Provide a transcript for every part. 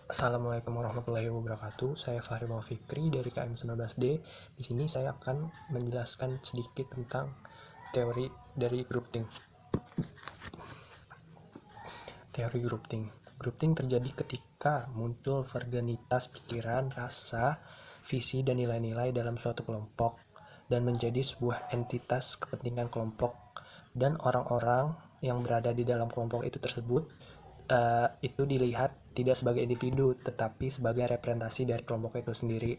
Assalamualaikum warahmatullahi wabarakatuh. Saya Fahri Fikri dari KM 19D. Di sini saya akan menjelaskan sedikit tentang teori dari grouping. Teori grouping. Grouping terjadi ketika muncul varietas pikiran, rasa, visi, dan nilai-nilai dalam suatu kelompok dan menjadi sebuah entitas kepentingan kelompok, dan orang-orang yang berada di dalam kelompok itu tersebut itu dilihat tidak sebagai individu tetapi sebagai representasi dari kelompok itu sendiri.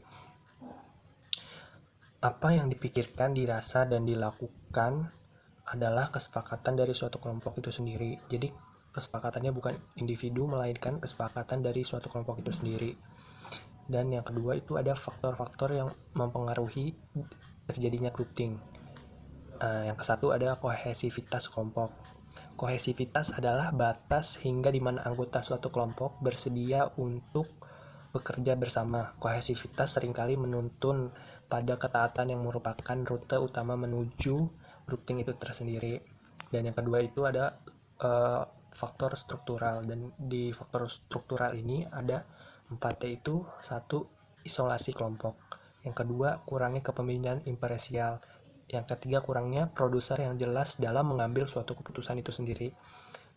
Apa yang dipikirkan, dirasa, dan dilakukan adalah kesepakatan dari suatu kelompok itu sendiri. Jadi kesepakatannya bukan individu melainkan kesepakatan dari suatu kelompok itu sendiri. Dan yang kedua itu ada faktor-faktor yang mempengaruhi terjadinya grouping. Yang kesatu ada kohesivitas kelompok. Kohesivitas adalah batas hingga di mana anggota suatu kelompok bersedia untuk bekerja bersama. Kohesivitas seringkali menuntun pada ketaatan yang merupakan rute utama menuju grouping itu tersendiri. Dan yang kedua itu ada faktor struktural, dan di faktor struktural ini ada 4, yaitu 1. Isolasi kelompok. Yang kedua, kurangnya kepemimpinan imparsial. Yang ketiga, kurangnya produser yang jelas dalam mengambil suatu keputusan itu sendiri.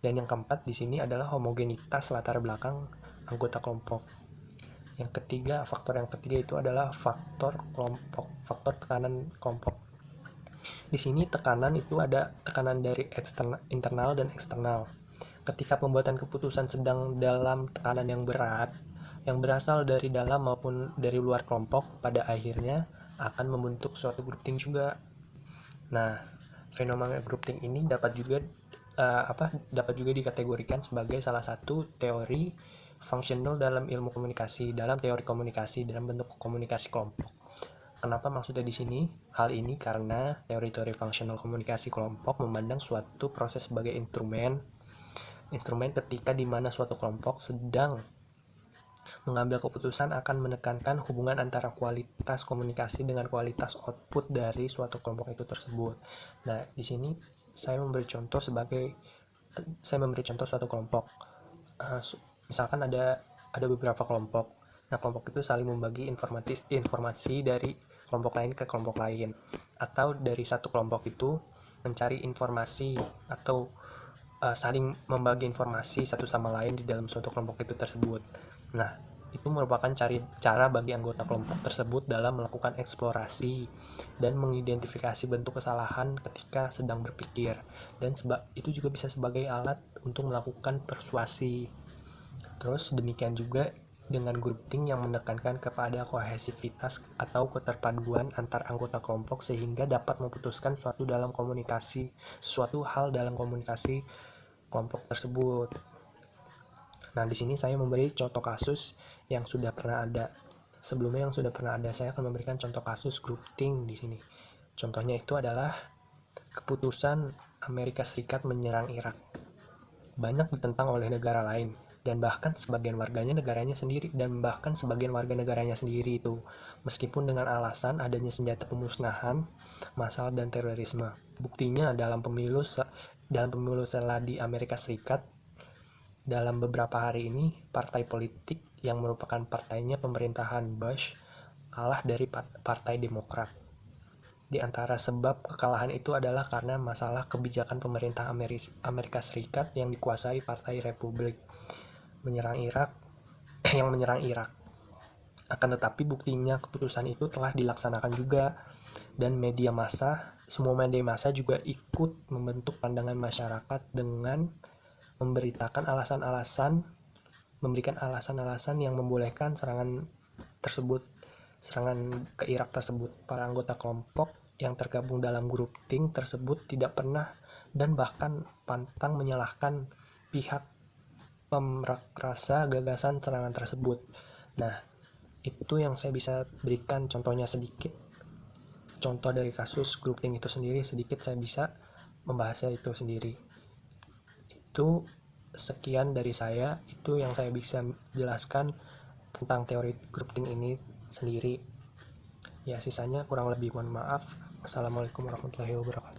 Dan yang keempat di sini adalah homogenitas latar belakang anggota kelompok. Faktor yang ketiga itu adalah faktor kelompok, faktor tekanan kelompok. Di sini tekanan itu ada tekanan dari internal dan eksternal. Ketika pembuatan keputusan sedang dalam tekanan yang berat, yang berasal dari dalam maupun dari luar kelompok, pada akhirnya akan membentuk suatu grouping juga. Nah, fenomena grouping ini dapat juga dikategorikan sebagai salah satu teori fungsional dalam ilmu komunikasi, dalam teori komunikasi dalam bentuk komunikasi kelompok. Kenapa maksudnya di sini? Hal ini karena teori-teori fungsional komunikasi kelompok memandang suatu proses sebagai instrumen ketika di mana suatu kelompok sedang mengambil keputusan akan menekankan hubungan antara kualitas komunikasi dengan kualitas output dari suatu kelompok itu tersebut. Nah, di sini saya memberi contoh suatu kelompok. Misalkan ada beberapa kelompok. Nah, kelompok itu saling membagi informasi dari kelompok lain ke kelompok lain, atau dari satu kelompok itu mencari informasi atau saling membagi informasi satu sama lain di dalam suatu kelompok itu tersebut. Nah, itu merupakan cara bagi anggota kelompok tersebut dalam melakukan eksplorasi dan mengidentifikasi bentuk kesalahan ketika sedang berpikir, dan itu juga bisa sebagai alat untuk melakukan persuasi. Terus demikian juga dengan grouping yang menekankan kepada kohesivitas atau keterpaduan antar anggota kelompok sehingga dapat memutuskan suatu hal dalam komunikasi kelompok tersebut. Nah, di sini saya memberi contoh kasus yang sudah pernah ada. Sebelumnya yang sudah pernah ada, saya akan memberikan contoh kasus grouping di sini. Contohnya itu adalah keputusan Amerika Serikat menyerang Irak. Banyak ditentang oleh negara lain, dan bahkan sebagian warga negaranya sendiri itu, meskipun dengan alasan adanya senjata pemusnahan massal dan terorisme. Buktinya dalam pemilu sela di Amerika Serikat, dalam beberapa hari ini partai politik yang merupakan partainya pemerintahan Bush kalah dari Partai Demokrat. Di antara sebab kekalahan itu adalah karena masalah kebijakan pemerintah Amerika Serikat yang dikuasai Partai Republik yang menyerang Irak. Akan tetapi buktinya keputusan itu telah dilaksanakan juga, dan semua media massa juga ikut membentuk pandangan masyarakat dengan memberikan alasan-alasan yang membolehkan serangan ke Irak tersebut. Para anggota kelompok yang tergabung dalam grouping tersebut tidak pernah dan bahkan pantang menyalahkan pihak pemrakrasa gagasan serangan tersebut. Nah, itu yang saya bisa berikan contohnya sedikit. Contoh dari kasus grouping itu sendiri sedikit saya bisa membahasnya itu sendiri. Itu sekian dari saya, itu yang saya bisa jelaskan tentang teori grouping ini sendiri. Ya, sisanya kurang lebih mohon maaf. Wassalamualaikum warahmatullahi wabarakatuh.